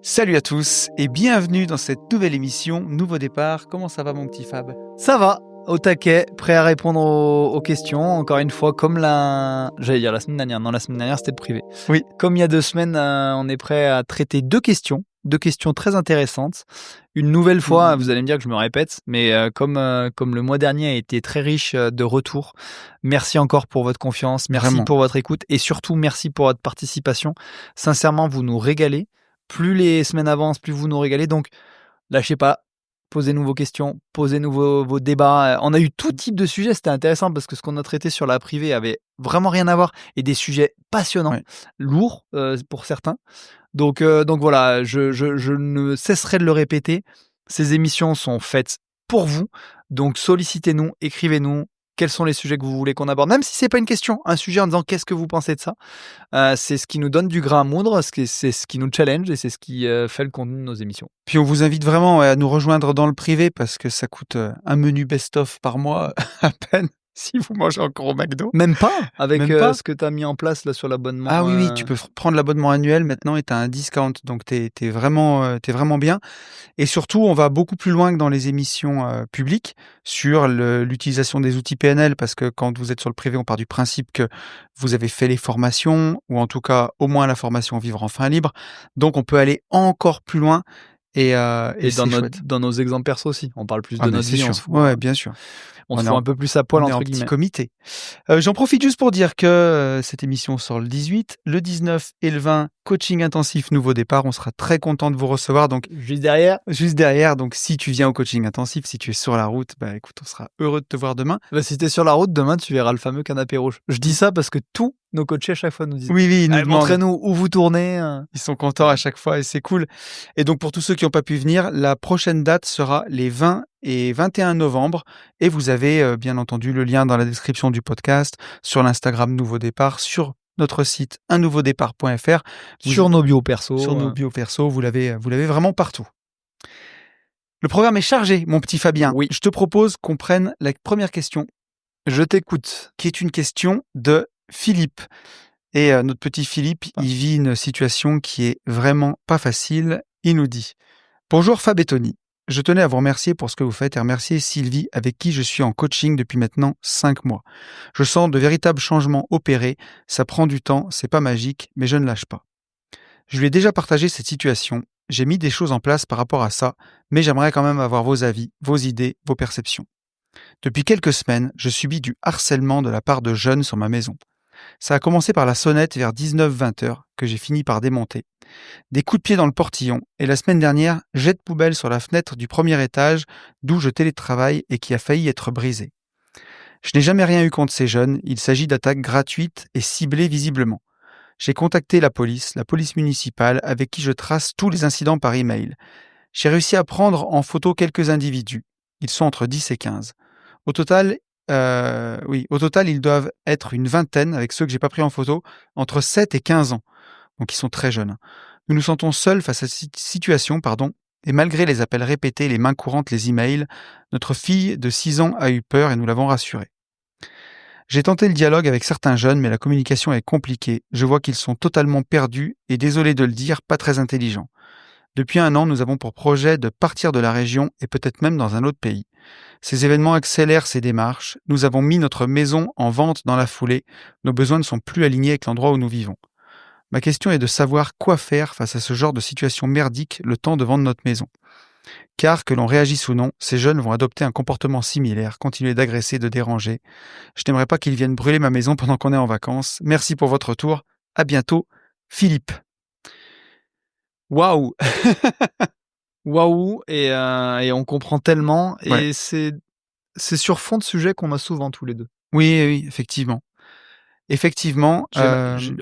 Salut à tous et bienvenue dans cette nouvelle émission Nouveau Départ. Comment ça va mon petit Fab ? Ça va, au taquet, prêt à répondre aux questions. Encore une fois, comme j'allais dire la semaine dernière. Non, la semaine dernière, c'était le privé. Oui. Comme il y a 2 semaines, on est prêt à traiter deux questions très intéressantes. Une nouvelle fois, vous allez me dire que je me répète, mais comme le mois dernier a été très riche de retours, merci encore pour votre confiance, merci Vraiment. pour votre écoute et surtout merci pour votre participation. Sincèrement, vous nous régalez. Plus les semaines avancent, plus vous nous régalez. Donc, lâchez pas. Posez-nous vos questions, posez-nous vos débats. On a eu tout type de sujets, c'était intéressant parce que ce qu'on a traité sur la privée avait vraiment rien à voir et des sujets passionnants, Ouais. lourds pour certains. Donc voilà, je ne cesserai de le répéter. Ces émissions sont faites pour vous, donc sollicitez-nous, écrivez-nous. Quels sont les sujets que vous voulez qu'on aborde? Même si c'est pas une question, un sujet en disant qu'est-ce que vous pensez de ça? C'est ce qui nous donne du grain à moudre, c'est ce qui nous challenge et c'est ce qui fait le contenu de nos émissions. Puis on vous invite vraiment à nous rejoindre dans le privé parce que ça coûte un menu best-of par mois à peine si vous mangez encore au McDo. Même pas avec Même pas ce que tu as mis en place là sur l'abonnement. Ah oui, tu peux prendre l'abonnement annuel maintenant et tu as un discount, donc t'es vraiment bien. Et surtout, on va beaucoup plus loin que dans les émissions publiques sur l'utilisation des outils PNL, parce que quand vous êtes sur le privé, on part du principe que vous avez fait les formations, ou en tout cas au moins la formation Vivre enfin libre. Donc on peut aller encore plus loin et et c'est chouette. dans nos exemples perso aussi. On parle plus Ah de mais notre c'est vie, sûr, on se fout, ouais, bien sûr. on se On est fout en un peu plus à poil On est entre en petit guillemets. comité. J'en profite juste pour dire que cette émission sort le 18, le 19 et le 20, coaching intensif Nouveau Départ. On sera très content de vous recevoir. Donc, Juste derrière, donc si tu viens au coaching intensif, si tu es sur la route, bah écoute, on sera heureux de te voir demain. si t'es sur la route, demain tu verras le fameux canapé rouge. Je dis ça parce que tous nos coachés à chaque fois nous disent Oui, ils nous allez, demandent. montrez-nous où vous tournez. Ils sont contents à chaque fois et c'est cool. Et donc, pour tous ceux qui n'ont pas pu venir, la prochaine date sera les 20 et 21 novembre. Et vous avez bien entendu le lien dans la description du podcast, sur l'Instagram Nouveau Départ, sur notre site unnouveaudépart.fr. Sur nos bios perso. Sur nos bios perso, vous l'avez vraiment partout. Le programme est chargé, mon petit Fabien. Oui. Je te propose qu'on prenne la première question, Je t'écoute. qui est une question de Philippe. Et notre petit Philippe, il vit une situation qui est vraiment pas facile. Il nous dit « Bonjour Fab et Tony. Je tenais à vous remercier pour ce que vous faites et remercier Sylvie avec qui je suis en coaching depuis maintenant 5 mois. Je sens de véritables changements opérés. Ça prend du temps, c'est pas magique, mais je ne lâche pas. Je lui ai déjà partagé cette situation. J'ai mis des choses en place par rapport à ça, mais j'aimerais quand même avoir vos avis, vos idées, vos perceptions. Depuis quelques semaines, je subis du harcèlement de la part de jeunes sur ma maison. Ça a commencé par la sonnette vers 19-20 heures que j'ai fini par démonter. Des coups de pied dans le portillon et la semaine dernière, jet de poubelle sur la fenêtre du premier étage d'où je télétravaille et qui a failli être brisée. Je n'ai jamais rien eu contre ces jeunes, il s'agit d'attaques gratuites et ciblées visiblement. J'ai contacté la police municipale avec qui je trace tous les incidents par email. J'ai réussi à prendre en photo quelques individus. Ils sont entre 10 et 15. Au total, ils doivent être une vingtaine, avec ceux que j'ai pas pris en photo, entre 7 et 15 ans. Donc ils sont très jeunes. Nous nous sentons seuls face à cette situation, et malgré les appels répétés, les mains courantes, les emails, notre fille de 6 ans a eu peur et nous l'avons rassurée. J'ai tenté le dialogue avec certains jeunes, mais la communication est compliquée. Je vois qu'ils sont totalement perdus et, désolé de le dire, pas très intelligents. Depuis 1 an, nous avons pour projet de partir de la région et peut-être même dans un autre pays. Ces événements accélèrent ces démarches. Nous avons mis notre maison en vente dans la foulée. Nos besoins ne sont plus alignés avec l'endroit où nous vivons. Ma question est de savoir quoi faire face à ce genre de situation merdique le temps de vendre notre maison. Car, que l'on réagisse ou non, ces jeunes vont adopter un comportement similaire, continuer d'agresser, de déranger. Je n'aimerais pas qu'ils viennent brûler ma maison pendant qu'on est en vacances. Merci pour votre retour. À bientôt, Philippe. Waouh. Waouh, et on comprend tellement. Ouais. Et c'est sur fond de sujet qu'on a souvent tous les deux. Oui, effectivement.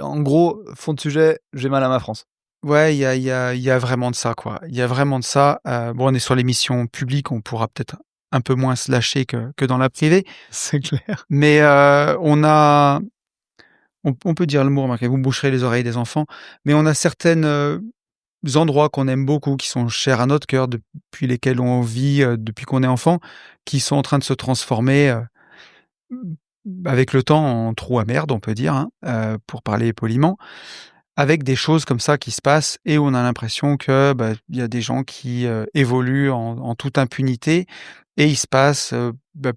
En gros, fond de sujet, j'ai mal à ma France. Ouais, il y a vraiment de ça, quoi. Il y a vraiment de ça. On est sur l'émission publique, on pourra peut-être un peu moins se lâcher que dans la privée. C'est clair. Mais on peut dire le mot, remarquez, vous boucherez les oreilles des enfants, mais on a certains endroits qu'on aime beaucoup, qui sont chers à notre cœur, depuis lesquels on vit depuis qu'on est enfant, qui sont en train de se transformer avec le temps en trou à merde, on peut dire, pour parler poliment. avec des choses comme ça qui se passent et où on a l'impression que il y a des gens qui évoluent en toute impunité et il se passe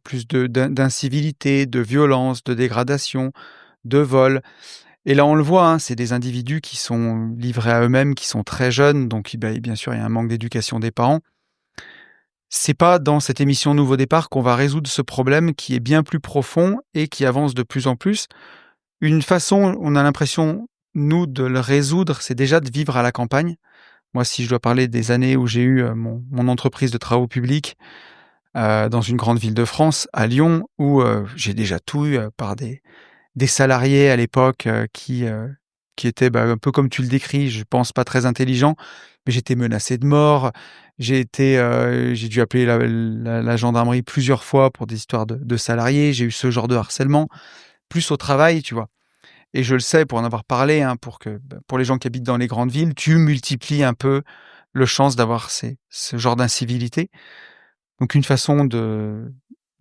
plus d'incivilité, de violence, de dégradation, de vol. Et là, on le voit, hein, c'est des individus qui sont livrés à eux-mêmes, qui sont très jeunes, donc bien sûr, il y a un manque d'éducation des parents. C'est pas dans cette émission Nouveau Départ qu'on va résoudre ce problème qui est bien plus profond et qui avance de plus en plus. Une façon, on a l'impression, nous, de le résoudre, c'est déjà de vivre à la campagne. Moi, si je dois parler des années où j'ai eu mon entreprise de travaux publics dans une grande ville de France, à Lyon, où j'ai déjà tout eu par des salariés à l'époque qui étaient un peu comme tu le décris, je pense pas très intelligents, mais j'étais menacé de mort. J'ai dû appeler la gendarmerie plusieurs fois pour des histoires de salariés. J'ai eu ce genre de harcèlement, plus au travail, tu vois. Et je le sais pour en avoir parlé, hein, pour les gens qui habitent dans les grandes villes, tu multiplies un peu le chance d'avoir ce genre d'incivilité. Donc une façon de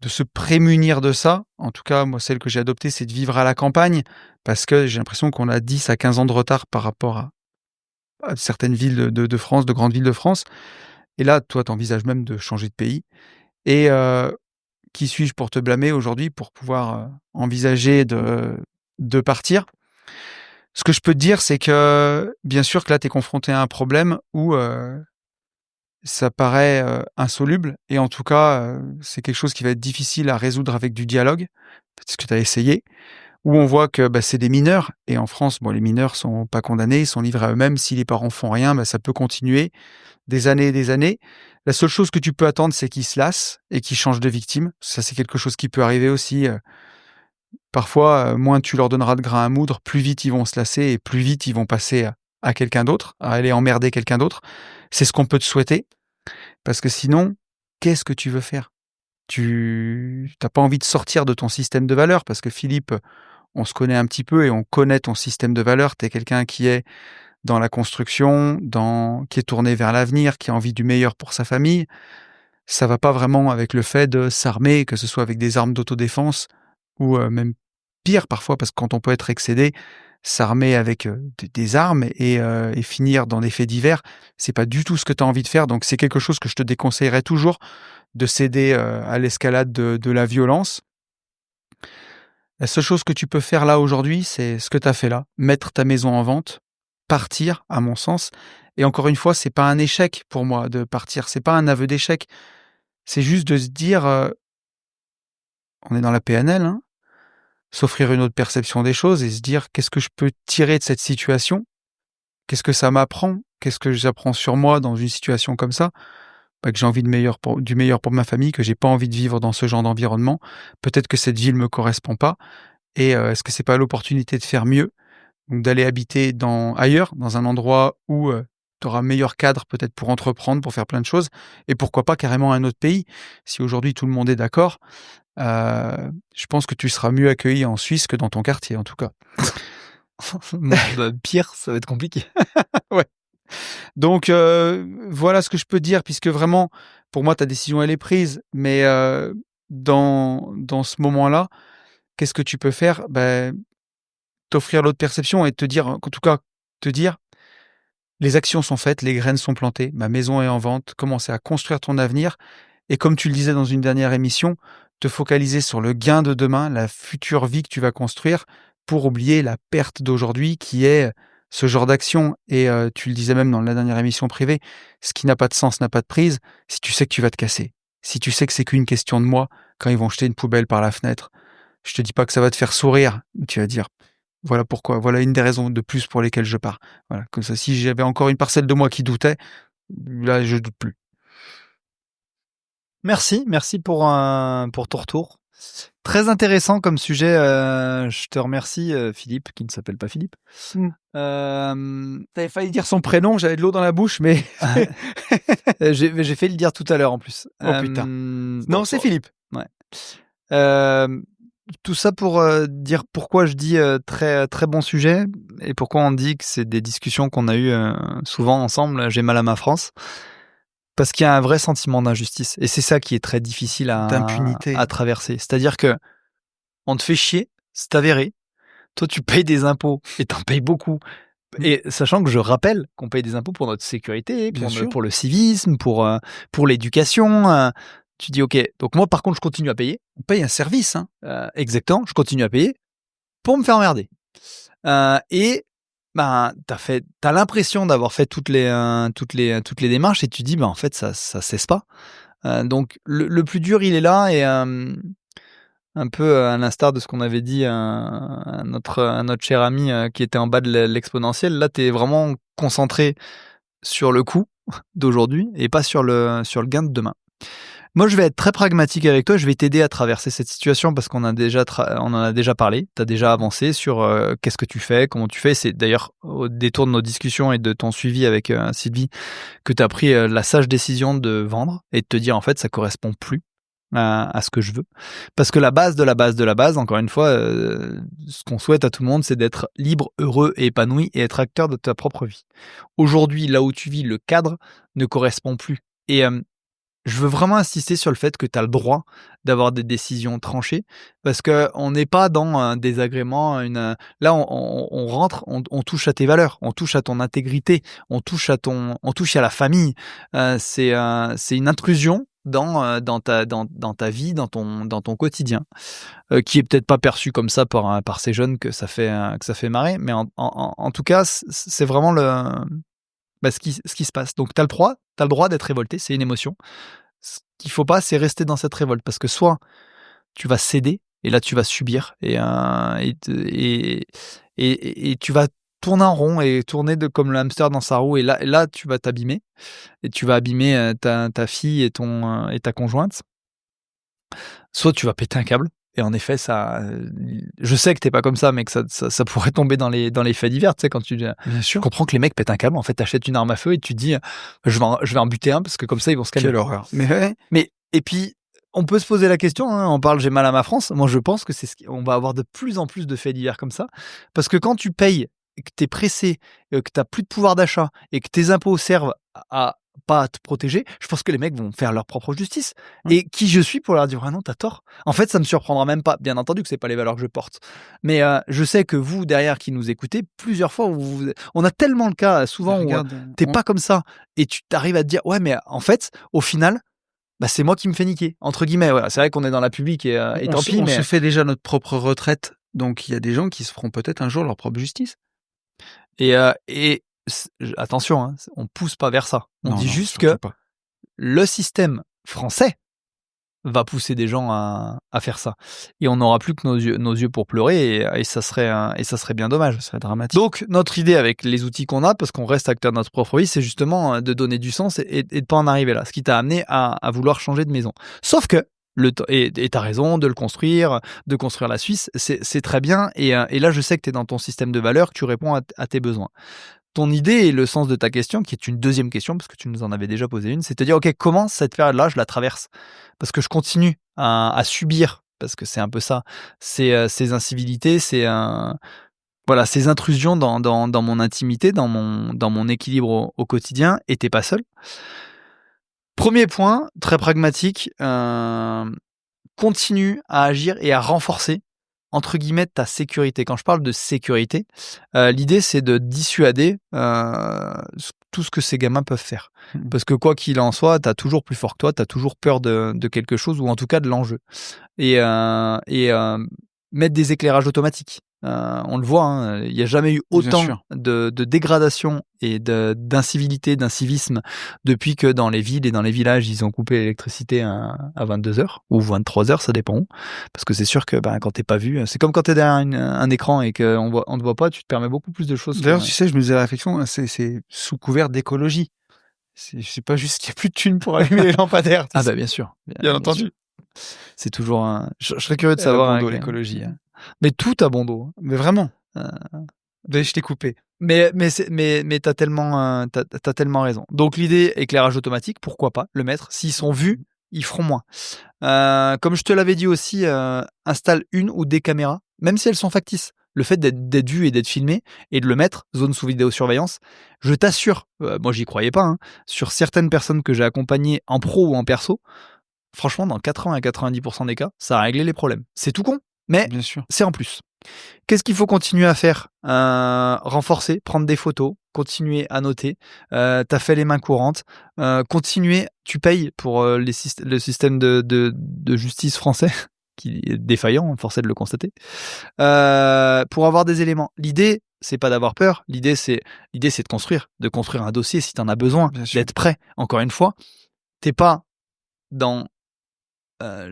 se prémunir de ça, en tout cas, moi, celle que j'ai adoptée, c'est de vivre à la campagne, parce que j'ai l'impression qu'on a 10 à 15 ans de retard par rapport à certaines villes de France, de grandes villes de France. Et là, toi, tu envisages même de changer de pays. Et qui suis-je pour te blâmer aujourd'hui pour pouvoir envisager de partir? Ce que je peux te dire, c'est que, bien sûr que là, tu es confronté à un problème où ça paraît insoluble et en tout cas, c'est quelque chose qui va être difficile à résoudre avec du dialogue, parce que tu as essayé, où on voit que c'est des mineurs et en France, les mineurs sont pas condamnés, ils sont livrés à eux-mêmes. Si les parents font rien, ça peut continuer des années et des années. La seule chose que tu peux attendre, c'est qu'ils se lassent et qu'ils changent de victime. Ça, c'est quelque chose qui peut arriver aussi. Parfois, moins tu leur donneras de grain à moudre, plus vite ils vont se lasser et plus vite ils vont passer à quelqu'un d'autre, à aller emmerder quelqu'un d'autre. C'est ce qu'on peut te souhaiter, parce que sinon, qu'est-ce que tu veux faire? Tu n'as pas envie de sortir de ton système de valeurs, parce que Philippe, on se connaît un petit peu et on connaît ton système de valeurs. Tu es quelqu'un qui est dans la construction, qui est tourné vers l'avenir, qui a envie du meilleur pour sa famille. Ça va pas vraiment avec le fait de s'armer, que ce soit avec des armes d'autodéfense ou même pire parfois, parce que quand on peut être excédé, s'armer avec des armes et finir dans des faits divers, c'est pas du tout ce que tu as envie de faire. Donc c'est quelque chose que je te déconseillerais toujours, de céder à l'escalade de la violence. La seule chose que tu peux faire là aujourd'hui, c'est ce que tu as fait là, mettre ta maison en vente, partir, à mon sens. Et encore une fois, c'est pas un échec pour moi de partir, c'est pas un aveu d'échec. C'est juste de se dire, on est dans la PNL, hein, s'offrir une autre perception des choses et se dire: «Qu'est-ce que je peux tirer de cette situation? Qu'est-ce que ça m'apprend? Qu'est-ce que j'apprends sur moi dans une situation comme ça?» Que j'ai envie du meilleur pour ma famille, que j'ai pas envie de vivre dans ce genre d'environnement. Peut-être que cette ville me correspond pas et est-ce que c'est pas l'opportunité de faire mieux? Donc d'aller habiter ailleurs, dans un endroit où, tu auras un meilleur cadre peut-être pour entreprendre, pour faire plein de choses et pourquoi pas carrément un autre pays? Si aujourd'hui tout le monde est d'accord, je pense que tu seras mieux accueilli en Suisse que dans ton quartier, en tout cas. Pire, ça va être compliqué. Ouais. Donc voilà ce que je peux te dire, puisque vraiment, pour moi, ta décision, elle est prise. Mais dans ce moment-là, qu'est-ce que tu peux faire? T'offrir l'autre perception et te dire, en tout cas, te dire: «Les actions sont faites, les graines sont plantées, ma maison est en vente», commencer à construire ton avenir et comme tu le disais dans une dernière émission, te focaliser sur le gain de demain, la future vie que tu vas construire pour oublier la perte d'aujourd'hui qui est ce genre d'action et tu le disais même dans la dernière émission privée, ce qui n'a pas de sens n'a pas de prise. Si tu sais que tu vas te casser, si tu sais que c'est qu'une question de mois quand ils vont jeter une poubelle par la fenêtre, je te dis pas que ça va te faire sourire, mais tu vas dire: «Voilà pourquoi, voilà une des raisons de plus pour lesquelles je pars». Voilà, comme ça, si j'avais encore une parcelle de moi qui doutait, là, je doute plus. Merci pour ton retour. Très intéressant comme sujet, je te remercie, Philippe, qui ne s'appelle pas Philippe. Tu failli dire son prénom, j'avais de l'eau dans la bouche, mais J'ai failli le dire tout à l'heure en plus. oh putain. Non, c'est Philippe. Ouais. Tout ça pour dire pourquoi je dis très, très bon sujet et pourquoi on dit que c'est des discussions qu'on a eues souvent ensemble. J'ai mal à ma France. Parce qu'il y a un vrai sentiment d'injustice. Et c'est ça qui est très difficile D'impunité. à traverser. C'est-à-dire que on te fait chier, c'est avéré. Toi, tu payes des impôts et t'en payes beaucoup. Et sachant que je rappelle qu'on paye des impôts pour notre sécurité, Bien sûr. pour le civisme, pour l'éducation. Tu dis, OK, donc moi, par contre, je continue à payer. On paye un service, hein. Exactement, je continue à payer pour me faire emmerder. Et ben, t'as l'impression d'avoir fait toutes les démarches et tu dis, ben, en fait, ça cesse pas. Donc, le plus dur, il est là et un peu à l'instar de ce qu'on avait dit à notre cher ami qui était en bas de l'exponentielle. Là, tu es vraiment concentré sur le coût d'aujourd'hui et pas sur le gain de demain. Moi, je vais être très pragmatique avec toi. Je vais t'aider à traverser cette situation parce qu'on en a déjà parlé. Tu as déjà avancé sur qu'est-ce que tu fais, comment tu fais. C'est d'ailleurs au détour de nos discussions et de ton suivi avec Sylvie que tu as pris la sage décision de vendre et de te dire en fait ça correspond plus à ce que je veux. Parce que la base de la base de la base, encore une fois, ce qu'on souhaite à tout le monde, c'est d'être libre, heureux et épanoui et être acteur de ta propre vie. Aujourd'hui, là où tu vis, le cadre ne correspond plus. Et je veux vraiment insister sur le fait que tu as le droit d'avoir des décisions tranchées parce qu'on n'est pas dans un désagrément. Là, on rentre, on touche à tes valeurs, on touche à ton intégrité, on touche à la famille. C'est une intrusion dans ta vie, dans ton quotidien, qui est peut-être pas perçu comme ça par ces jeunes que ça fait marrer. Mais en tout cas, c'est vraiment ce qui se passe. Donc, tu as le droit d'être révolté, c'est une émotion. Ce qu'il faut pas, c'est rester dans cette révolte parce que soit tu vas céder et là tu vas subir et tu vas tourner en rond et tourner comme le hamster dans sa roue et là tu vas t'abîmer et tu vas abîmer ta fille et ta conjointe. Soit tu vas péter un câble. Et en effet, je sais que t'es pas comme ça, mais que ça pourrait tomber dans les faits divers, tu sais, quand Bien je sûr. comprends que les mecs pètent un câble, en fait, t'achètes une arme à feu et tu te dis, je vais en buter un parce que comme ça, ils vont se calmer. Quelle horreur. Mais ouais. Mais, et puis, on peut se poser la question, hein, on parle j'ai mal à ma France. Moi, je pense que on va avoir de plus en plus de faits divers comme ça. Parce que quand tu payes, et que t'es pressé, que t'as plus de pouvoir d'achat et que tes impôts servent à pas à te protéger, je pense que les mecs vont faire leur propre justice. Et qui je suis pour leur dire ah non, t'as tort. En fait, ça me surprendra même pas. Bien entendu que c'est pas les valeurs que je porte, mais je sais que vous derrière qui nous écoutez, plusieurs fois, on a tellement le cas souvent où t'es pas comme ça et tu t'arrives à te dire ouais, mais en fait, au final, bah c'est moi qui me fais niquer entre guillemets. Ouais, c'est vrai qu'on est dans la publique et tant pis, on mais se fait déjà notre propre retraite, donc il y a des gens qui se feront peut-être un jour leur propre justice. et attention, hein, on pousse pas vers ça. On dit juste que pas. le système français va pousser des gens à faire ça. Et on n'aura plus que nos yeux pour pleurer et ça serait bien dommage. Ce serait dramatique. Donc, notre idée avec les outils qu'on a, parce qu'on reste acteur de notre propre vie, c'est justement de donner du sens et de pas en arriver là. Ce qui t'a amené à vouloir changer de maison. Sauf que, et t'as raison de le construire, de construire la Suisse, c'est très bien. Et là, je sais que t'es dans ton système de valeurs, que tu réponds à tes besoins. Ton idée et le sens de ta question, qui est une deuxième question, parce que tu nous en avais déjà posé une, c'est de te dire, OK, comment cette période-là, je la traverse? Parce que je continue à subir, parce que c'est un peu ça, ces incivilités, ces intrusions dans mon intimité, dans mon équilibre au quotidien, et t'es pas seul. Premier point, très pragmatique, continue à agir et à renforcer entre guillemets ta sécurité. Quand je parle de sécurité, l'idée c'est de dissuader tout ce que ces gamins peuvent faire. Parce que quoi qu'il en soit, tu as toujours plus fort que toi, tu as toujours peur de quelque chose ou en tout cas de l'enjeu. Et mettre des éclairages automatiques. On le voit, hein, il n'y a jamais eu autant de dégradation et d'incivilité, d'incivisme depuis que dans les villes et dans les villages, ils ont coupé l'électricité à 22h ou 23h, ça dépend où. Parce que c'est sûr que quand t'es pas vu, c'est comme quand t'es derrière un écran et qu'on te voit pas, tu te permets beaucoup plus de choses. D'ailleurs, tu sais, je me faisais la réflexion, c'est sous couvert d'écologie. C'est pas juste qu'il n'y a plus de thunes pour allumer les lampadaires. Ah bien sûr. Bien entendu. Sûr. C'est toujours je serais curieux de savoir l'écologie. Mais tout a bon dos. Mais vraiment. Je t'ai coupé. Mais t'as tellement t'as tellement raison. Donc l'idée éclairage automatique, pourquoi pas le mettre. S'ils sont vus, ils feront moins. Comme je te l'avais dit aussi, installe une ou des caméras, même si elles sont factices. Le fait d'être vu et d'être filmé et de le mettre zone sous vidéosurveillance, je t'assure, moi j'y croyais pas, hein, sur certaines personnes que j'ai accompagnées en pro ou en perso, franchement dans 80 à 90% des cas, ça a réglé les problèmes. C'est tout con, mais c'est en plus. Qu'est-ce qu'il faut continuer à faire? Renforcer, prendre des photos, continuer à noter. Tu as fait les mains courantes. Continuer, tu payes pour le système de justice français, qui est défaillant, force est de le constater, pour avoir des éléments. L'idée, c'est pas d'avoir peur. L'idée, c'est de construire un dossier si tu en as besoin, d'être prêt. Encore une fois, t'es pas dans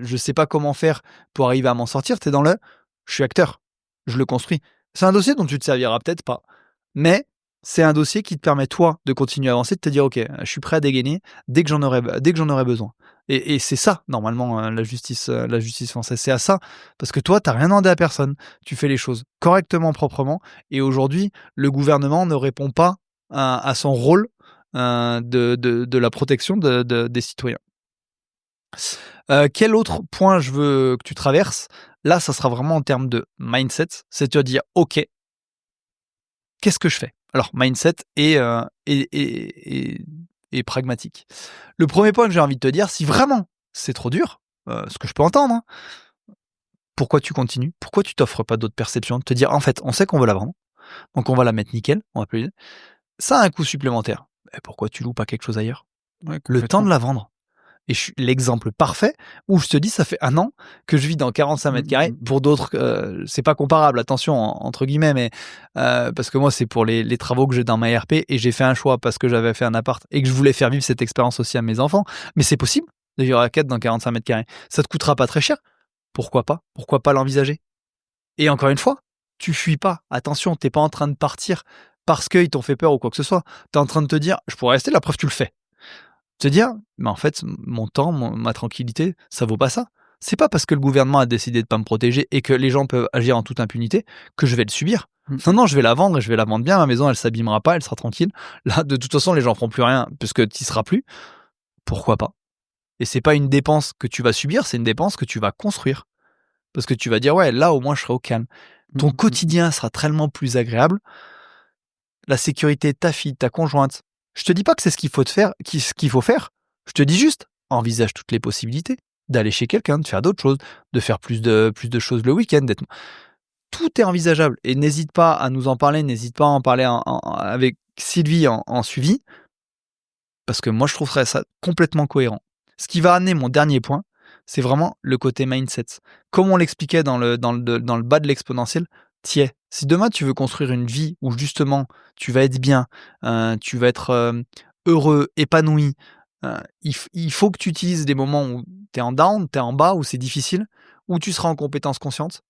je sais pas comment faire pour arriver à m'en sortir. T'es dans le je suis acteur, je le construis. C'est un dossier dont tu te serviras peut-être pas, mais c'est un dossier qui te permet toi de continuer à avancer, de te dire ok, je suis prêt à dégainer dès que j'en aurai besoin. Et c'est ça normalement la justice française, c'est à ça, parce que toi t'as rien demandé à personne, tu fais les choses correctement, proprement, et aujourd'hui le gouvernement ne répond pas à son rôle de la protection des citoyens. Quel autre point je veux que tu traverses? Là, ça sera vraiment en termes de mindset, c'est de dire ok, qu'est-ce que je fais? Alors mindset et pragmatique. Le premier point que j'ai envie de te dire, si vraiment c'est trop dur, ce que je peux entendre, hein, pourquoi tu continues? Pourquoi tu t'offres pas d'autres perceptions? De te dire en fait, on sait qu'on veut la vendre, donc on va la mettre nickel, on va plus. Ça a un coût supplémentaire. Et pourquoi tu loues pas quelque chose ailleurs? Ouais, Le temps de la vendre. Et je suis l'exemple parfait où je te dis, ça fait 1 an que je vis dans 45 mètres carrés. Pour d'autres, c'est pas comparable, attention, entre guillemets, mais parce que moi, c'est pour les travaux que j'ai dans ma RP et j'ai fait un choix parce que j'avais fait un appart et que je voulais faire vivre cette expérience aussi à mes enfants. Mais c'est possible de vivre à 4 dans 45 mètres carrés. Ça te coûtera pas très cher. Pourquoi pas? Pourquoi pas l'envisager? Et encore une fois, tu fuis pas. Attention, t'es pas en train de partir parce qu'ils t'ont fait peur ou quoi que ce soit. T'es en train de te dire, je pourrais rester, la preuve, tu le fais. Te dire, mais en fait, mon temps, ma tranquillité, ça vaut pas ça. C'est pas parce que le gouvernement a décidé de pas me protéger et que les gens peuvent agir en toute impunité que je vais le subir. Non, je vais la vendre et je vais la vendre bien. Ma maison, elle s'abîmera pas, elle sera tranquille. Là, de toute façon, les gens feront plus rien puisque tu seras plus. Pourquoi pas? Et c'est pas une dépense que tu vas subir, c'est une dépense que tu vas construire. Parce que tu vas dire, ouais, là, au moins, je serai au calme. Ton quotidien sera tellement plus agréable. La sécurité de ta fille, de ta conjointe. Je te dis pas que c'est ce qu'il faut faire. Je te dis juste, envisage toutes les possibilités d'aller chez quelqu'un, de faire d'autres choses, de faire plus de choses le week-end. Tout est envisageable et n'hésite pas à nous en parler. N'hésite pas à en parler avec Sylvie en suivi, parce que moi je trouverais ça complètement cohérent. Ce qui va amener mon dernier point, c'est vraiment le côté mindset. Comme on l'expliquait dans le bas de l'exponentiel, si demain tu veux construire une vie où justement tu vas être bien, tu vas être heureux, épanoui, il faut que tu utilises des moments où tu es en down, tu es en bas, où c'est difficile, où tu seras en compétence consciente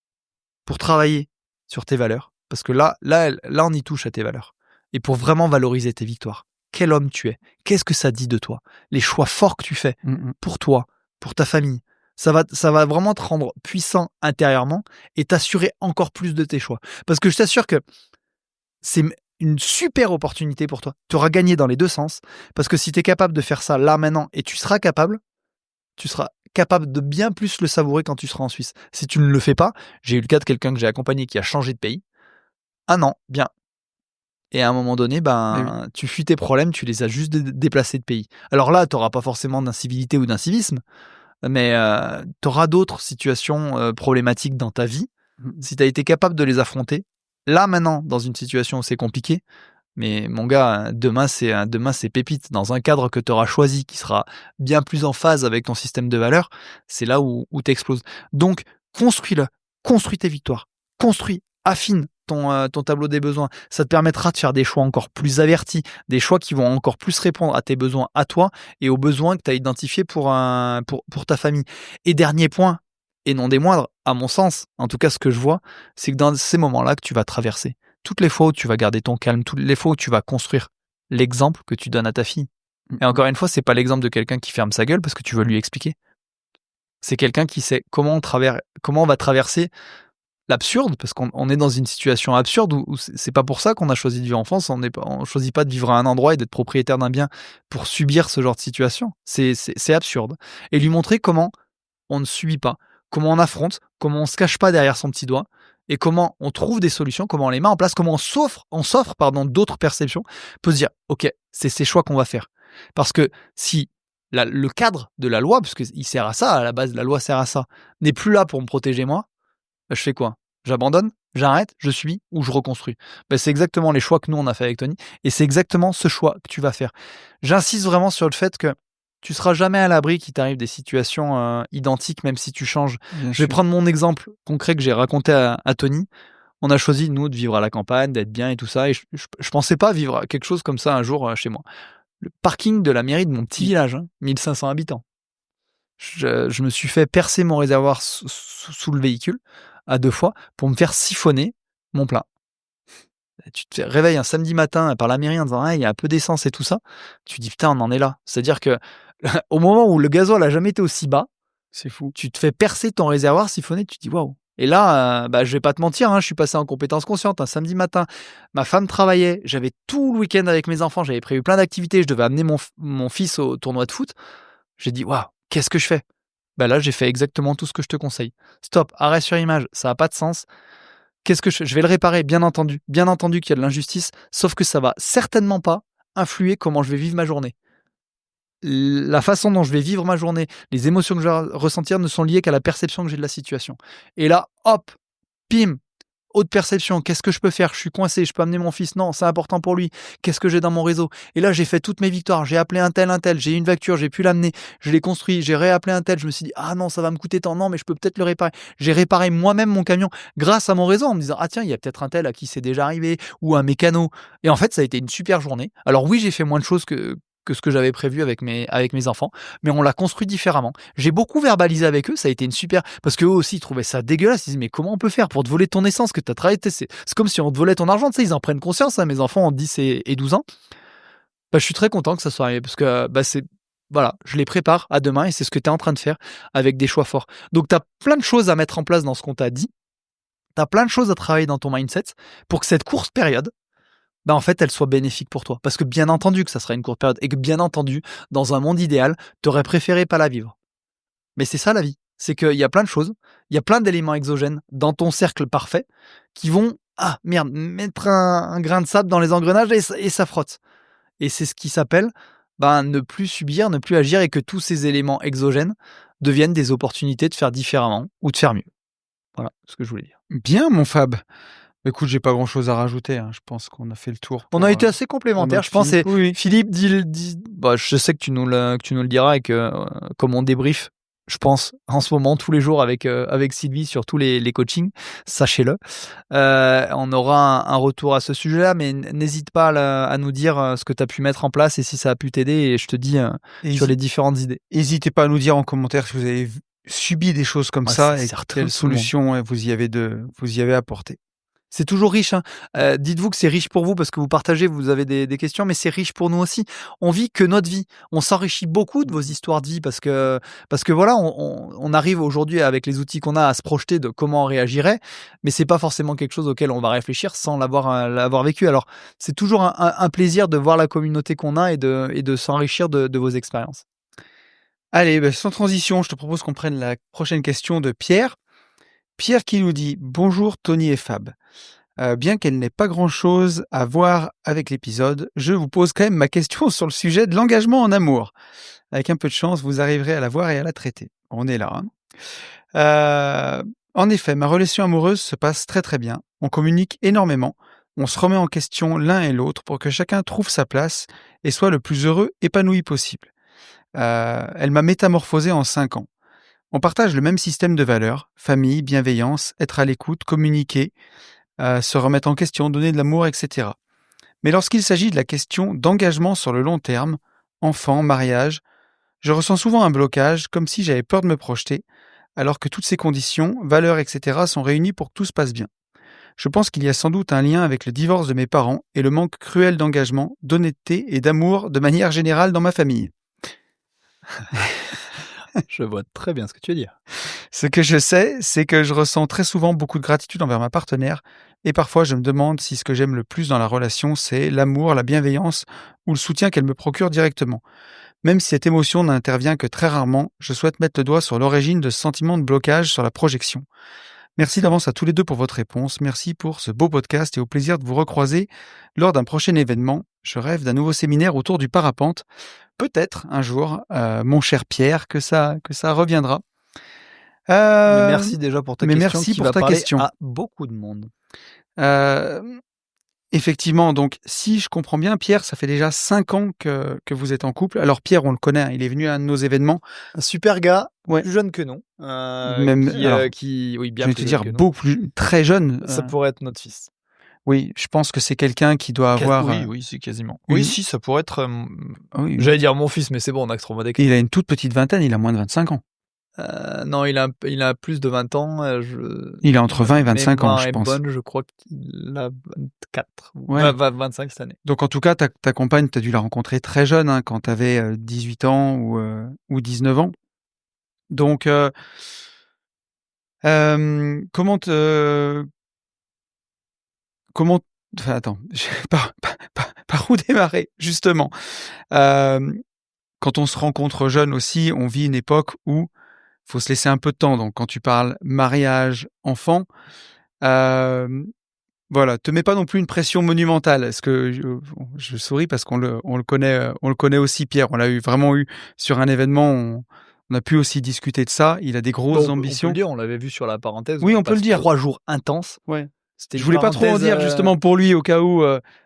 pour travailler sur tes valeurs. Parce que là, on y touche à tes valeurs. Et pour vraiment valoriser tes victoires. Quel homme tu es? Qu'est-ce que ça dit de toi? Les choix forts que tu fais pour toi, pour ta famille. Ça va vraiment te rendre puissant intérieurement et t'assurer encore plus de tes choix. Parce que je t'assure que c'est une super opportunité pour toi. Tu auras gagné dans les deux sens. Parce que si tu es capable de faire ça là, maintenant, et tu seras capable de bien plus le savourer quand tu seras en Suisse. Si tu ne le fais pas, j'ai eu le cas de quelqu'un que j'ai accompagné qui a changé de pays. 1 an, bien. Et à un moment donné, tu fuis tes problèmes, tu les as juste déplacés de pays. Alors là, tu n'auras pas forcément d'incivilité ou d'incivisme, mais tu auras d'autres situations problématiques dans ta vie. Si tu as été capable de les affronter, là maintenant, dans une situation où c'est compliqué, mais mon gars, demain c'est pépite. Dans un cadre que tu auras choisi, qui sera bien plus en phase avec ton système de valeurs, c'est là où tu exploses. Donc, construis-le, construis tes victoires, affine ton tableau des besoins. Ça te permettra de faire des choix encore plus avertis, des choix qui vont encore plus répondre à tes besoins à toi et aux besoins que tu as identifiés pour ta famille. Et dernier point, et non des moindres, à mon sens, en tout cas ce que je vois, c'est que dans ces moments-là que tu vas traverser, toutes les fois où tu vas garder ton calme, toutes les fois où tu vas construire l'exemple que tu donnes à ta fille. Et encore une fois, c'est pas l'exemple de quelqu'un qui ferme sa gueule parce que tu veux lui expliquer. C'est quelqu'un qui sait comment on va traverser l'absurde, parce qu'on est dans une situation absurde où c'est pas pour ça qu'on a choisi de vivre en France. On choisit pas de vivre à un endroit et d'être propriétaire d'un bien pour subir ce genre de situation. C'est absurde. Et lui montrer comment on ne subit pas, comment on affronte, comment on se cache pas derrière son petit doigt, et comment on trouve des solutions, comment on les met en place, comment on s'offre d'autres perceptions, peut se dire, ok, c'est ces choix qu'on va faire. Parce que si le cadre de la loi, parce qu'il sert à ça, à la base, la loi sert à ça, n'est plus là pour me protéger moi, je fais quoi? J'abandonne? J'arrête, je subis ou je reconstruis. C'est exactement les choix que nous, on a fait avec Tony et c'est exactement ce choix que tu vas faire. J'insiste vraiment sur le fait que tu seras jamais à l'abri qu'il t'arrive des situations, identiques même si tu changes. Bien Je vais sûr. prendre mon exemple concret que j'ai raconté à Tony. On a choisi, nous, de vivre à la campagne, d'être bien et tout ça et je pensais pas vivre quelque chose comme ça un jour, chez moi. Le parking de la mairie de mon petit village, 1 500 habitants. Je me suis fait percer mon réservoir sous le véhicule à 2 fois pour me faire siphonner mon plein. Tu te réveilles un samedi matin par la mairie en disant: «Ah, il y a un peu d'essence et tout ça». Tu dis: «Putain, on en est là». C'est-à-dire que au moment où le gasoil a jamais été aussi bas, C'est fou. tu te fais percer ton réservoir siphonné, tu te dis: «Waouh» et là, je vais pas te mentir, je suis passé en compétence consciente un samedi matin. Ma femme travaillait, j'avais tout le week-end avec mes enfants, j'avais prévu plein d'activités, je devais amener mon fils au tournoi de foot. J'ai dit: «Waouh, qu'est-ce que je fais?» Là, j'ai fait exactement tout ce que je te conseille. Stop, arrêt sur image, ça a pas de sens. Qu'est-ce que je vais le réparer, bien entendu qu'il y a de l'injustice, sauf que ça va certainement pas influer comment je vais vivre ma journée. La façon dont je vais vivre ma journée, les émotions que je vais ressentir ne sont liées qu'à la perception que j'ai de la situation. Et là, hop, pim, haute perception, qu'est-ce que je peux faire? Je suis coincé, je peux amener mon fils? Non, c'est important pour lui. Qu'est-ce que j'ai dans mon réseau? Et là, j'ai fait toutes mes victoires. J'ai appelé un tel, j'ai eu une facture, j'ai pu l'amener, je l'ai construit, j'ai réappelé un tel. Je me suis dit, ah non, ça va me coûter tant. Non, mais je peux peut-être le réparer. J'ai réparé moi-même mon camion grâce à mon réseau en me disant, ah tiens, il y a peut-être un tel à qui c'est déjà arrivé ou un mécano. Et en fait, ça a été une super journée. Alors oui, j'ai fait moins de choses que ce que j'avais prévu avec mes enfants, mais on l'a construit différemment. J'ai beaucoup verbalisé avec eux, ça a été une super... Parce qu'eux aussi, ils trouvaient ça dégueulasse, ils disaient, mais comment on peut faire pour te voler ton essence que tu as travaillé, c'est comme si on te volait ton argent, tu sais, ils en prennent conscience, mes enfants ont 10 et 12 ans. Je suis très content que ça soit arrivé, parce que c'est... Voilà, je les prépare à demain, et c'est ce que tu es en train de faire avec des choix forts. Donc tu as plein de choses à mettre en place dans ce qu'on t'a dit, tu as plein de choses à travailler dans ton mindset, pour que cette courte période, en fait, elle soit bénéfique pour toi. Parce que bien entendu que ça sera une courte période et que bien entendu, dans un monde idéal, t'aurais préféré pas la vivre. Mais c'est ça la vie. C'est qu'il y a plein de choses, il y a plein d'éléments exogènes dans ton cercle parfait qui vont, mettre un grain de sable dans les engrenages et ça frotte. Et c'est ce qui s'appelle ne plus subir, ne plus agir et que tous ces éléments exogènes deviennent des opportunités de faire différemment ou de faire mieux. Voilà ce que je voulais dire. Bien, mon Fab. Écoute, j'ai pas grand-chose à rajouter. Je pense qu'on a fait le tour. On a été assez complémentaires, je pense. Et oui. Philippe, je sais que tu nous le diras et que, comme on débrief, je pense, en ce moment, tous les jours avec Sylvie sur tous les coachings, sachez-le. On aura un retour à ce sujet-là, mais n'hésite pas à nous dire ce que tu as pu mettre en place et si ça a pu t'aider. Et je te dis sur les différentes idées. N'hésitez pas à nous dire en commentaire si vous avez subi des choses comme ça et quelles solutions vous y avez apporté. C'est toujours riche. Dites-vous que c'est riche pour vous parce que vous partagez, vous avez des questions, mais c'est riche pour nous aussi. On vit que notre vie. On s'enrichit beaucoup de vos histoires de vie parce que voilà, on arrive aujourd'hui avec les outils qu'on a à se projeter de comment on réagirait, mais c'est pas forcément quelque chose auquel on va réfléchir sans l'avoir vécu. Alors c'est toujours un plaisir de voir la communauté qu'on a et de s'enrichir de vos expériences. Allez, sans transition, je te propose qu'on prenne la prochaine question de Pierre. Pierre qui nous dit « Bonjour Tony et Fab. Bien qu'elle n'ait pas grand-chose à voir avec l'épisode, je vous pose quand même ma question sur le sujet de l'engagement en amour. Avec un peu de chance, vous arriverez à la voir et à la traiter. » On est là. En effet, ma relation amoureuse se passe très très bien. On communique énormément. On se remet en question l'un et l'autre pour que chacun trouve sa place et soit le plus heureux, épanoui possible. Elle m'a métamorphosé en 5 ans. On partage le même système de valeurs, famille, bienveillance, être à l'écoute, communiquer, se remettre en question, donner de l'amour, etc. Mais lorsqu'il s'agit de la question d'engagement sur le long terme, enfant, mariage, je ressens souvent un blocage, comme si j'avais peur de me projeter, alors que toutes ces conditions, valeurs, etc. sont réunies pour que tout se passe bien. Je pense qu'il y a sans doute un lien avec le divorce de mes parents et le manque cruel d'engagement, d'honnêteté et d'amour de manière générale dans ma famille. Je vois très bien ce que tu veux dire. Ce que je sais, c'est que je ressens très souvent beaucoup de gratitude envers ma partenaire et parfois je me demande si ce que j'aime le plus dans la relation, c'est l'amour, la bienveillance ou le soutien qu'elle me procure directement. Même si cette émotion n'intervient que très rarement, je souhaite mettre le doigt sur l'origine de ce sentiment de blocage sur la projection. Merci d'avance à tous les deux pour votre réponse. Merci pour ce beau podcast et au plaisir de vous recroiser lors d'un prochain événement. Je rêve d'un nouveau séminaire autour du parapente. Peut-être un jour, mon cher Pierre, que ça reviendra. Mais merci déjà pour ta mais question merci qui pour va ta parler question. à beaucoup de monde. Effectivement, donc si je comprends bien, Pierre, ça fait déjà 5 ans que vous êtes en couple. Alors Pierre, on le connaît, hein, il est venu à un de nos événements. Un super gars, Ouais. plus jeune que nous, Même, alors, oui, je bien vais plus te jeune dire que nous. beaucoup plus très jeune. Ça pourrait être notre fils. Oui, je pense que c'est quelqu'un qui doit avoir. Oui, c'est quasiment. une- Oui, si, ça pourrait être. Oui, J'allais dire mon fils, mais c'est bon, on a que trop modèle. il a une toute petite vingtaine, il a moins de 25 ans. Non, il a plus de 20 ans. Il est entre 20 et 25 ans, mémoire je est pense. bonne, je crois qu'il a 24, Ouais. 25 cette année. Donc en tout cas, ta compagne, tu as dû la rencontrer très jeune, hein, quand tu avais 18 ans ou 19 ans. Donc, comment enfin, attends, par où démarrer, justement? Quand on se rencontre jeune aussi, on vit une époque où faut se laisser un peu de temps. Donc quand tu parles mariage, enfant, voilà, te mets pas non plus une pression monumentale. Est-ce que je souris parce on le connaît aussi, Pierre. On l'a vraiment eu sur un événement. On a pu aussi discuter de ça. Il a des grosses On peut ambitions. le dire, on l'avait vu sur la parenthèse. Oui, où on peut le passe dire. 3 jours intenses. Ouais. C'était Je une voulais pas trop en parenthèse, dire justement pour lui au cas où,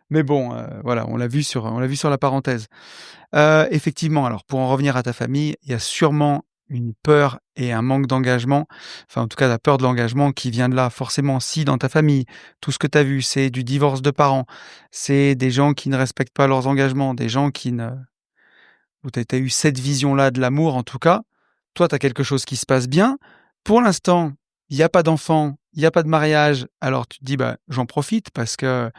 mais bon, voilà, on l'a vu sur la parenthèse. Effectivement, alors pour en revenir à ta famille, il y a sûrement une peur et un manque d'engagement, enfin en tout cas la peur de l'engagement qui vient de là. Forcément, si dans ta famille, tout ce que tu as vu, c'est du divorce de parents, c'est des gens qui ne respectent pas leurs engagements, des gens où tu as eu cette vision-là de l'amour en tout cas, toi tu as quelque chose qui se passe bien. Pour l'instant, il y a pas d'enfant, il y a pas de mariage, alors tu te dis: «Bah, j'en profite parce que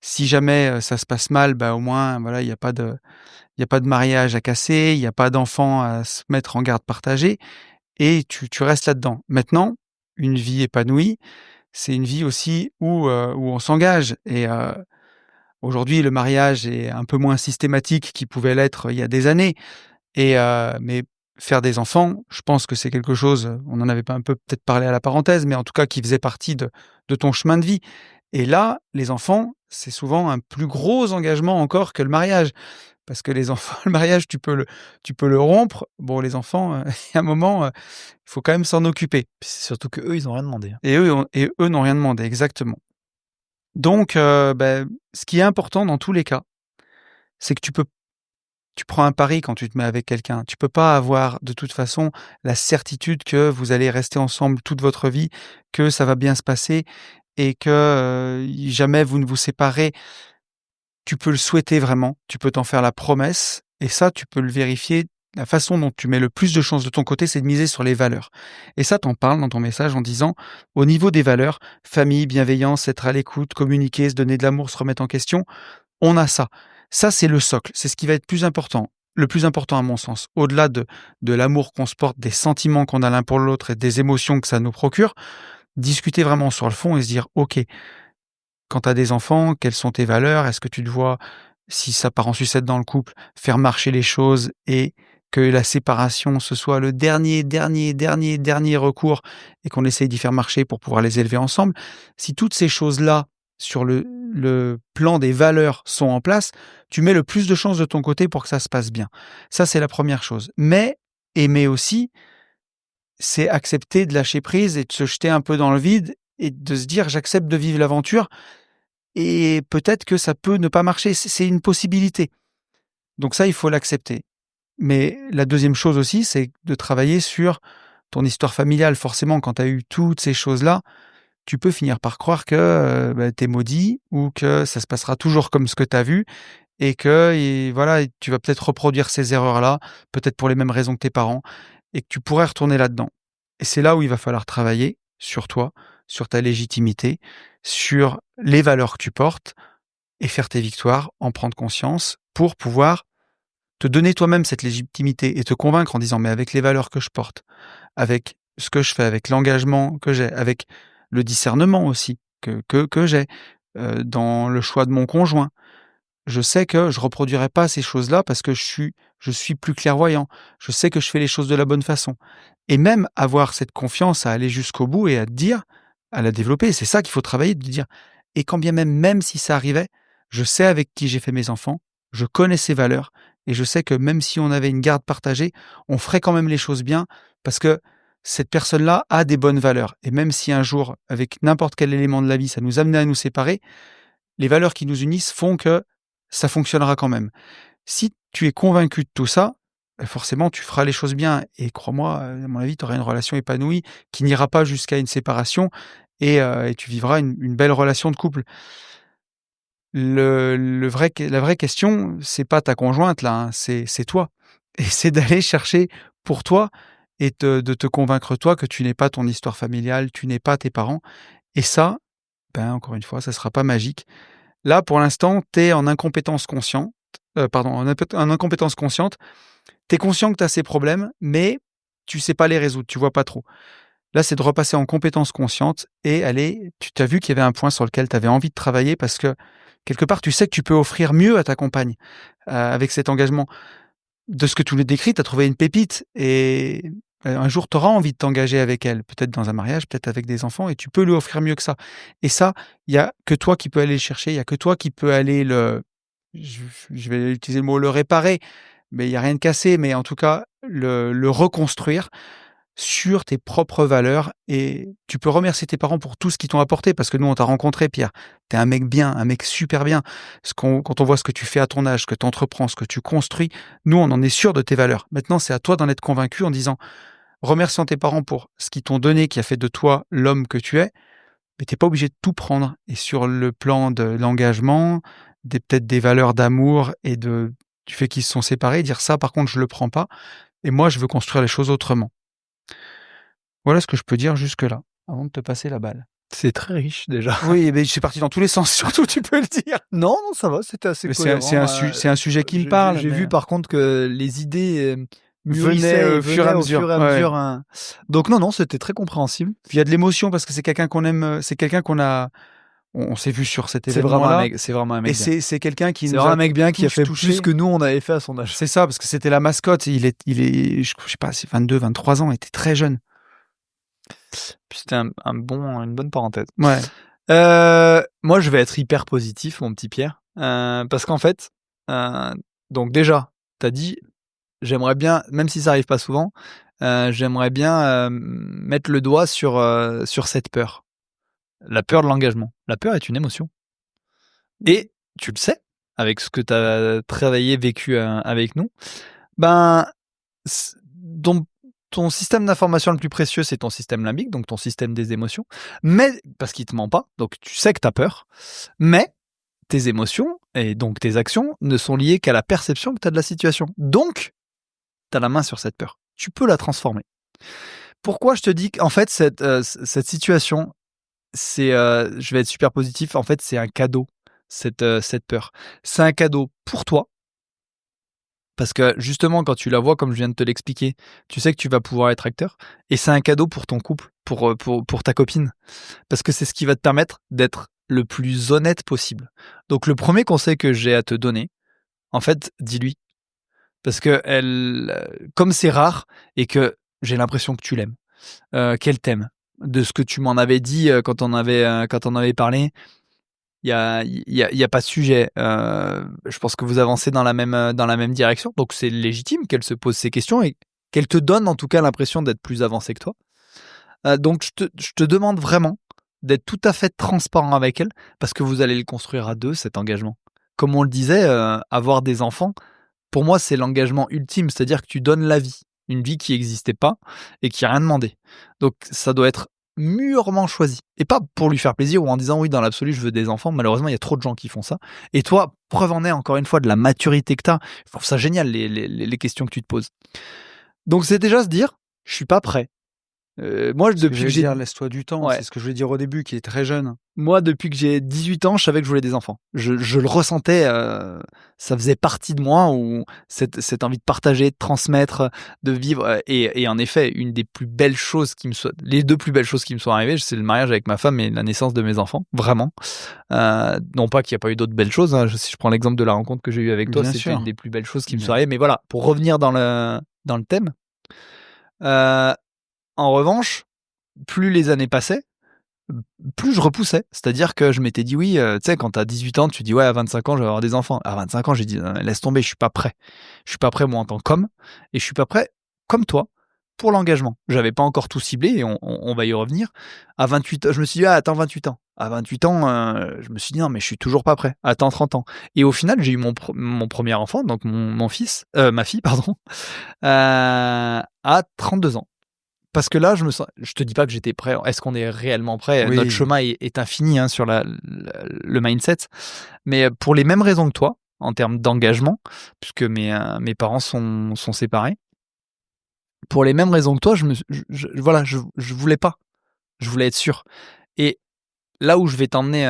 si jamais, ça se passe mal, bah, au moins voilà, il y a pas de mariage à casser, il y a pas d'enfant à se mettre en garde partagée et tu restes là-dedans. Maintenant, une vie épanouie, c'est une vie aussi où on s'engage et aujourd'hui, le mariage est un peu moins systématique qu'il pouvait l'être il y a des années et mais faire des enfants, je pense que c'est quelque chose, on en avait pas un peu peut-être parlé à la parenthèse, mais en tout cas qui faisait partie de ton chemin de vie et là, les enfants, c'est souvent un plus gros engagement encore que le mariage. Parce que les enfants, le mariage, tu peux le rompre. Bon, les enfants, il y a un moment, il faut quand même s'en occuper. Puis c'est surtout qu'eux, ils ont rien demandé. Et eux n'ont rien demandé, exactement. Donc, ce qui est important dans tous les cas, c'est que tu prends un pari quand tu te mets avec quelqu'un. Tu peux pas avoir de toute façon la certitude que vous allez rester ensemble toute votre vie, que ça va bien se passer et que jamais vous ne vous séparez. Tu peux le souhaiter vraiment, tu peux t'en faire la promesse, et ça, tu peux le vérifier. La façon dont tu mets le plus de chances de ton côté, c'est de miser sur les valeurs. Et ça, t'en parles dans ton message en disant, au niveau des valeurs, famille, bienveillance, être à l'écoute, communiquer, se donner de l'amour, se remettre en question, on a ça. Ça, c'est le socle, c'est ce qui va être plus important. Le plus important à mon sens, au-delà de l'amour qu'on se porte, des sentiments qu'on a l'un pour l'autre et des émotions que ça nous procure, discuter vraiment sur le fond et se dire, ok, quand tu as des enfants, quelles sont tes valeurs? Est-ce que tu te vois, si ça part en sucette dans le couple, faire marcher les choses et que la séparation, ce soit le dernier recours et qu'on essaye d'y faire marcher pour pouvoir les élever ensemble? Si toutes ces choses-là, sur le plan des valeurs, sont en place, tu mets le plus de chances de ton côté pour que ça se passe bien. Ça, c'est la première chose. Mais aimer aussi, c'est accepter de lâcher prise et de se jeter un peu dans le vide et de se dire: «J'accepte de vivre l'aventure» et peut-être que ça peut ne pas marcher. C'est une possibilité. Donc ça, il faut l'accepter. Mais la deuxième chose aussi, c'est de travailler sur ton histoire familiale. Forcément, quand tu as eu toutes ces choses-là, tu peux finir par croire que, tu es maudit ou que ça se passera toujours comme ce que tu as vu et que voilà, tu vas peut-être reproduire ces erreurs-là, peut-être pour les mêmes raisons que tes parents et que tu pourrais retourner là-dedans. Et c'est là où il va falloir travailler sur toi, sur ta légitimité, sur les valeurs que tu portes et faire tes victoires, en prendre conscience pour pouvoir te donner toi-même cette légitimité et te convaincre en disant: «Mais avec les valeurs que je porte, avec ce que je fais, avec l'engagement que j'ai, avec le discernement aussi que j'ai, dans le choix de mon conjoint, je sais que je reproduirai pas ces choses-là parce que je suis plus clairvoyant. Je sais que je fais les choses de la bonne façon» et même avoir cette confiance à aller jusqu'au bout et à te dire, à la développer. C'est ça qu'il faut travailler, de dire: «Et quand bien même si ça arrivait, je sais avec qui j'ai fait mes enfants, je connais ses valeurs et je sais que même si on avait une garde partagée, on ferait quand même les choses bien parce que cette personne-là a des bonnes valeurs. Et même si un jour, avec n'importe quel élément de la vie, ça nous amenait à nous séparer, les valeurs qui nous unissent font que ça fonctionnera quand même. Si tu es convaincu de tout ça, forcément, tu feras les choses bien. Et crois-moi, à mon avis, tu auras une relation épanouie qui n'ira pas jusqu'à une séparation et tu vivras une belle relation de couple. La vraie question, c'est pas ta conjointe là, hein, c'est toi. Et c'est d'aller chercher pour toi et de te convaincre toi que tu n'es pas ton histoire familiale, tu n'es pas tes parents. Et ça, encore une fois, ça sera pas magique. Là, pour l'instant, tu es en incompétence consciente. En incompétence consciente. Tu es conscient que tu as ces problèmes, mais tu sais pas les résoudre, tu vois pas trop. Là, c'est de repasser en compétence consciente et tu t'as vu qu'il y avait un point sur lequel tu avais envie de travailler parce que quelque part, tu sais que tu peux offrir mieux à ta compagne avec cet engagement. De ce que tu nous décris, tu as trouvé une pépite et un jour, tu auras envie de t'engager avec elle, peut-être dans un mariage, peut-être avec des enfants, et tu peux lui offrir mieux que ça. Et ça, il y a que toi qui peux aller le chercher, il y a que toi qui peux aller je vais utiliser le mot le réparer, mais il y a rien de cassé, mais en tout cas, le reconstruire sur tes propres valeurs et tu peux remercier tes parents pour tout ce qu'ils t'ont apporté parce que nous, on t'a rencontré, Pierre. T'es un mec bien, un mec super bien. Quand on voit ce que tu fais à ton âge, ce que tu entreprends, ce que tu construis, nous, on en est sûr de tes valeurs. Maintenant, c'est à toi d'en être convaincu en disant, remerciant tes parents pour ce qu'ils t'ont donné, qui a fait de toi l'homme que tu es, mais t'es pas obligé de tout prendre. Et sur le plan de l'engagement, peut-être des valeurs d'amour et du fait qu'ils se sont séparés, dire ça, par contre, je le prends pas. Et moi, je veux construire les choses autrement. Voilà ce que je peux dire jusque-là, avant de te passer la balle. C'est très riche déjà. Oui, mais je suis parti dans tous les sens, surtout, tu peux le dire. Non, ça va, c'était assez cohérent. C'est un sujet qui me parle. J'ai vu par contre que les idées venaient au fur et à mesure. Hein. Donc non, c'était très compréhensible. Puis il y a de l'émotion parce que c'est quelqu'un qu'on aime, c'est quelqu'un qu'on a... On s'est vu sur cet événement-là. C'est vraiment un mec bien. Et c'est quelqu'un qui nous a mec bien qui a fait plus que nous, on avait fait à son âge. C'est ça, parce que c'était la mascotte. Il est je sais pas, c'est 22, 23 ans, il était très jeune. Puis c'était une bonne parenthèse. Ouais. Moi, je vais être hyper positif, mon petit Pierre. Parce qu'en fait, donc déjà, t'as dit, j'aimerais bien, même si ça arrive pas souvent, j'aimerais bien mettre le doigt sur cette peur. La peur de l'engagement. La peur est une émotion. Et tu le sais, avec ce que tu as travaillé, vécu avec nous, ton système d'information le plus précieux, c'est ton système limbique, donc ton système des émotions. Mais, parce qu'il te ment pas, donc tu sais que tu as peur, mais tes émotions, et donc tes actions, ne sont liées qu'à la perception que tu as de la situation. Donc, tu as la main sur cette peur. Tu peux la transformer. Pourquoi je te dis qu'en fait, cette situation, je vais être super positif, en fait, c'est un cadeau, cette peur. C'est un cadeau pour toi, parce que justement, quand tu la vois, comme je viens de te l'expliquer, tu sais que tu vas pouvoir être acteur, et c'est un cadeau pour ton couple, pour ta copine, parce que c'est ce qui va te permettre d'être le plus honnête possible. Donc le premier conseil que j'ai à te donner, en fait, dis-lui, parce que comme c'est rare, et que j'ai l'impression que tu l'aimes, qu'elle t'aime, de ce que tu m'en avais dit quand on avait parlé, il y a pas de sujet. Je pense que vous avancez dans la même direction, donc c'est légitime qu'elle se pose ces questions et qu'elle te donne en tout cas l'impression d'être plus avancée que toi. Donc je te demande vraiment d'être tout à fait transparent avec elle, parce que vous allez le construire à deux, cet engagement. Comme on le disait, avoir des enfants, pour moi, c'est l'engagement ultime, c'est-à-dire que tu donnes la vie, une vie qui n'existait pas et qui n'a rien demandé. Donc ça doit être mûrement choisi. Et pas pour lui faire plaisir ou en disant oui, dans l'absolu, je veux des enfants. Malheureusement, il y a trop de gens qui font ça. Et toi, preuve en est encore une fois de la maturité que tu as. Je trouve ça génial, les questions que tu te poses. Donc c'est déjà se dire, je suis pas prêt. Moi, depuis que j'ai laisse-toi du temps, c'est ce que je voulais dire au début, qui est très jeune. Moi, depuis que j'ai 18 ans, je savais que je voulais des enfants. Je le ressentais, ça faisait partie de moi, où cette envie de partager, de transmettre, de vivre. Et en effet, les deux plus belles choses qui me sont arrivées, c'est le mariage avec ma femme et la naissance de mes enfants, vraiment. Non pas qu'il n'y a pas eu d'autres belles choses. Hein. Si je prends l'exemple de la rencontre que j'ai eue avec toi, c'était une des plus belles choses qui me sont arrivées. Mais voilà, pour revenir dans le thème. En revanche, plus les années passaient, plus je repoussais. C'est-à-dire que je m'étais dit oui, tu sais, quand t'as 18 ans, tu dis ouais, à 25 ans, je vais avoir des enfants. À 25 ans, j'ai dit laisse tomber, je suis pas prêt. Je suis pas prêt, moi, en tant qu'homme, et je suis pas prêt, comme toi, pour l'engagement. J'avais pas encore tout ciblé et on va y revenir. À 28 ans, je me suis dit, attends 28 ans. À 28 ans, je me suis dit, non, mais je suis toujours pas prêt. Attends 30 ans. Et au final, j'ai eu mon premier enfant, donc ma fille, pardon, à 32 ans. Parce que là, je te dis pas que j'étais prêt. Est-ce qu'on est réellement prêt? Oui. Notre chemin est infini sur le mindset. Mais pour les mêmes raisons que toi, en termes d'engagement, puisque mes parents sont séparés, pour les mêmes raisons que toi, je voulais pas. Je voulais être sûr. Et là où je vais t'emmener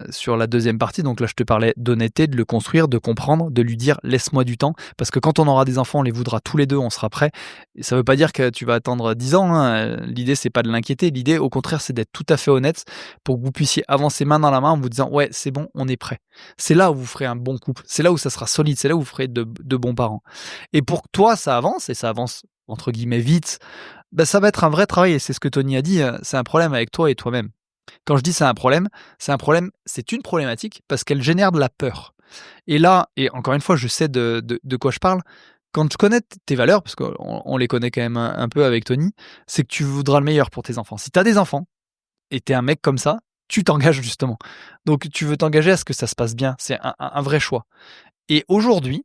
sur la deuxième partie, donc là je te parlais d'honnêteté, de le construire, de comprendre, de lui dire laisse-moi du temps, parce que quand on aura des enfants, on les voudra tous les deux, on sera prêts. Et ça veut pas dire que tu vas attendre 10 ans, hein. L'idée c'est pas de l'inquiéter, l'idée au contraire c'est d'être tout à fait honnête pour que vous puissiez avancer main dans la main en vous disant ouais c'est bon, on est prêt. C'est là où vous ferez un bon couple, c'est là où ça sera solide, c'est là où vous ferez de bons parents. Et pour que toi ça avance, et ça avance entre guillemets vite, ça va être un vrai travail, et c'est ce que Tony a dit, c'est un problème avec toi et toi-même. Quand je dis c'est c'est une problématique parce qu'elle génère de la peur. Et là, et encore une fois, je sais de quoi je parle, quand tu connais tes valeurs, parce qu'on les connaît quand même un peu avec Tony, c'est que tu voudras le meilleur pour tes enfants. Si tu as des enfants et tu es un mec comme ça, tu t'engages justement. Donc tu veux t'engager à ce que ça se passe bien. C'est un vrai choix. Et aujourd'hui,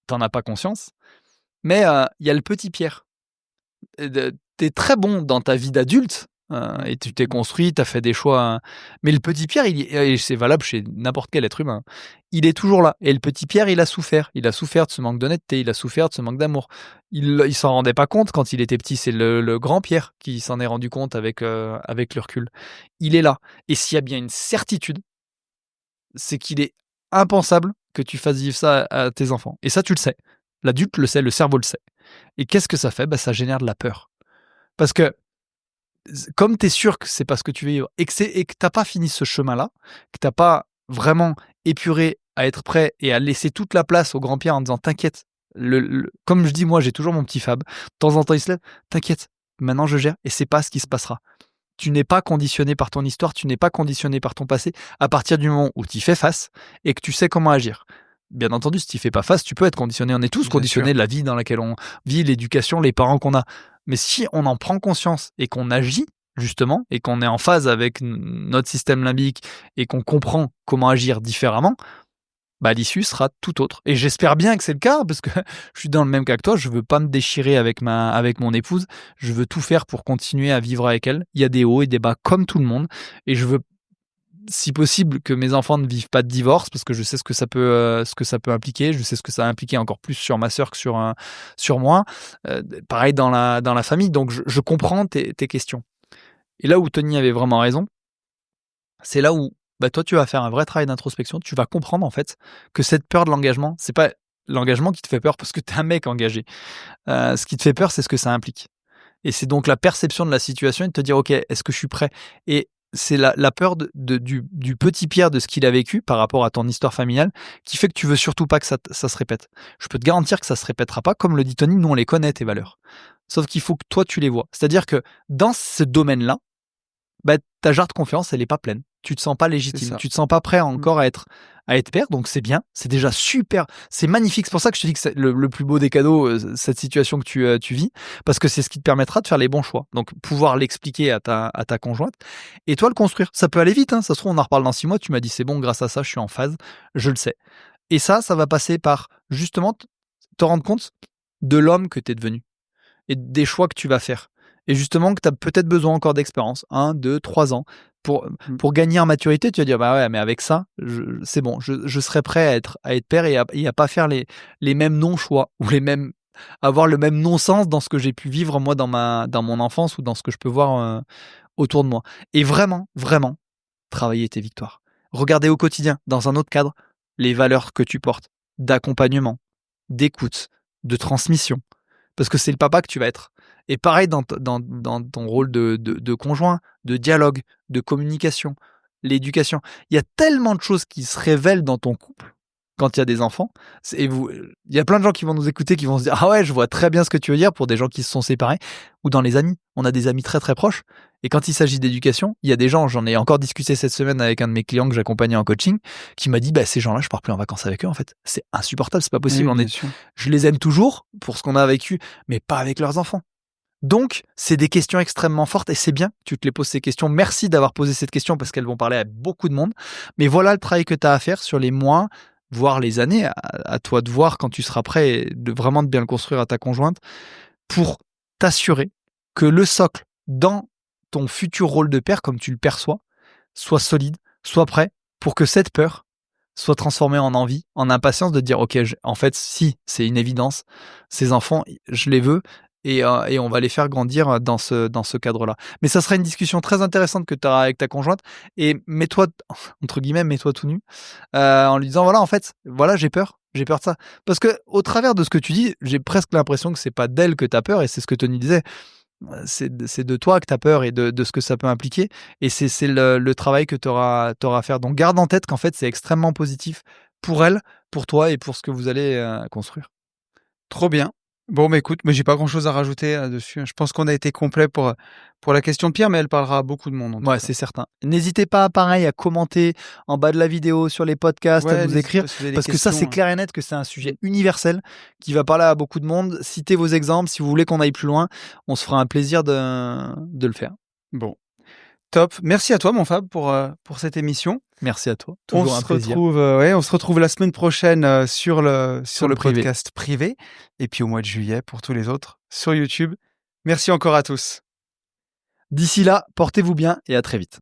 tu n'en as pas conscience, mais il y a le petit Pierre. Tu es très bon dans ta vie d'adulte, et tu t'es construit, tu as fait des choix, mais le petit Pierre, et c'est valable chez n'importe quel être humain, il est toujours là. Et le petit Pierre, il a souffert. Il a souffert de ce manque d'honnêteté, il a souffert de ce manque d'amour. Il s'en rendait pas compte quand il était petit. C'est le grand Pierre qui s'en est rendu compte avec le recul. Il est là. Et s'il y a bien une certitude, c'est qu'il est impensable que tu fasses vivre ça à tes enfants. Et ça, tu le sais. L'adulte le sait, le cerveau le sait. Et qu'est-ce que ça fait? Ça génère de la peur. Parce que comme tu es sûr que c'est pas ce que tu veux vivre et que tu n'as pas fini ce chemin-là, que tu n'as pas vraiment épuré à être prêt et à laisser toute la place au grand Pierre en disant t'inquiète, comme je dis, moi j'ai toujours mon petit Fab, de temps en temps il se lève, t'inquiète, maintenant je gère et c'est pas ce qui se passera. Tu n'es pas conditionné par ton histoire, tu n'es pas conditionné par ton passé à partir du moment où tu y fais face et que tu sais comment agir. Bien entendu, si tu fais pas face, tu peux être conditionné. On est tous conditionnés de la vie dans laquelle on vit, l'éducation, les parents qu'on a. Mais si on en prend conscience et qu'on agit, justement, et qu'on est en phase avec notre système limbique et qu'on comprend comment agir différemment, l'issue sera tout autre. Et j'espère bien que c'est le cas, parce que je suis dans le même cas que toi, je veux pas me déchirer avec mon épouse, je veux tout faire pour continuer à vivre avec elle. Il y a des hauts et des bas comme tout le monde, et je veux si possible que mes enfants ne vivent pas de divorce, parce que je sais ce que ça peut impliquer, je sais ce que ça a impliqué encore plus sur ma sœur que sur moi. Pareil dans la famille, donc je comprends tes questions. Et là où Tony avait vraiment raison, c'est là où toi tu vas faire un vrai travail d'introspection, tu vas comprendre en fait que cette peur de l'engagement, c'est pas l'engagement qui te fait peur parce que t'es un mec engagé. Ce qui te fait peur, c'est ce que ça implique. Et c'est donc la perception de la situation et de te dire ok, est-ce que je suis prêt? Et c'est la peur du petit Pierre, de ce qu'il a vécu par rapport à ton histoire familiale, qui fait que tu veux surtout pas que ça se répète. Je peux te garantir que ça se répétera pas, comme le dit Tony, nous on les connaît tes valeurs. Sauf qu'il faut que toi tu les vois. C'est-à-dire que dans ce domaine-là, ta jarre de confiance, elle est pas pleine. Tu te sens pas légitime, tu te sens pas prêt encore à être père, donc c'est bien, c'est déjà super, c'est magnifique. C'est pour ça que je te dis que c'est le plus beau des cadeaux, cette situation que tu vis, parce que c'est ce qui te permettra de faire les bons choix. Donc pouvoir l'expliquer à ta conjointe et toi le construire. Ça peut aller vite, hein. Ça se trouve on en reparle dans 6 mois, tu m'as dit c'est bon, grâce à ça je suis en phase, je le sais. Et ça va passer par justement te rendre compte de l'homme que tu es devenu et des choix que tu vas faire. Et justement que tu as peut-être besoin encore d'expérience, 1, 2, 3 ans, pour gagner en maturité. Tu vas dire, ouais, mais avec ça, c'est bon, je serai prêt à être père et à pas faire les mêmes non-choix ou avoir le même non-sens dans ce que j'ai pu vivre moi dans mon enfance ou dans ce que je peux voir autour de moi. Et vraiment, vraiment, travailler tes victoires. Regarder au quotidien, dans un autre cadre, les valeurs que tu portes, d'accompagnement, d'écoute, de transmission. Parce que c'est le papa que tu vas être. Et pareil dans ton rôle de conjoint, de dialogue, de communication, l'éducation. Il y a tellement de choses qui se révèlent dans ton couple quand il y a des enfants. Il y a plein de gens qui vont nous écouter, qui vont se dire « Ah ouais, je vois très bien ce que tu veux dire » pour des gens qui se sont séparés. Ou dans les amis. On a des amis très très proches. Et quand il s'agit d'éducation, il y a des gens, j'en ai encore discuté cette semaine avec un de mes clients que j'accompagnais en coaching, qui m'a dit ces gens-là, je pars plus en vacances avec eux en fait. C'est insupportable, c'est pas possible. Oui, Je les aime toujours pour ce qu'on a vécu, mais pas avec leurs enfants. Donc, c'est des questions extrêmement fortes et c'est bien que tu te les poses ces questions. Merci d'avoir posé cette question parce qu'elles vont parler à beaucoup de monde. Mais voilà le travail que tu as à faire sur les mois, voire les années, à toi de voir quand tu seras prêt et de vraiment de bien le construire à ta conjointe pour t'assurer que le socle dans ton futur rôle de père, comme tu le perçois, soit solide, soit prêt pour que cette peur soit transformée en envie, en impatience de dire ok, en fait, si c'est une évidence, ces enfants, je les veux et on va les faire grandir dans ce cadre-là. Mais ça sera une discussion très intéressante que tu auras avec ta conjointe et mets-toi, entre guillemets, mets-toi tout nu en lui disant voilà, en fait, voilà, j'ai peur de ça. Parce que au travers de ce que tu dis, j'ai presque l'impression que c'est pas d'elle que tu as peur et c'est ce que Tony disait. C'est de toi que tu as peur et de ce que ça peut impliquer. Et c'est le travail que tu auras à faire. Donc garde en tête qu'en fait, c'est extrêmement positif pour elle, pour toi et pour ce que vous allez construire. Trop bien. Bon, mais écoute, mais j'ai pas grand-chose à rajouter dessus. Je pense qu'on a été complet pour la question de Pierre, mais elle parlera à beaucoup de monde en tout Ouais, cas. c'est certain. N'hésitez pas, pareil, à commenter en bas de la vidéo, sur les podcasts, à Ouais, nous n'hésitez écrire. pas si vous avez des Parce que ça, c'est questions, clair et net que c'est un sujet universel qui va parler à beaucoup de monde. Citez vos exemples. Si vous voulez qu'on aille plus loin, on se fera un plaisir de le faire. Bon, top. Merci à toi, mon Fab, pour cette émission. Merci à toi. On Toujours un se plaisir. retrouve, on se retrouve la semaine prochaine sur le privé. podcast privé, et puis au mois de juillet pour tous les autres sur YouTube. Merci encore à tous. D'ici là, portez-vous bien et à très vite.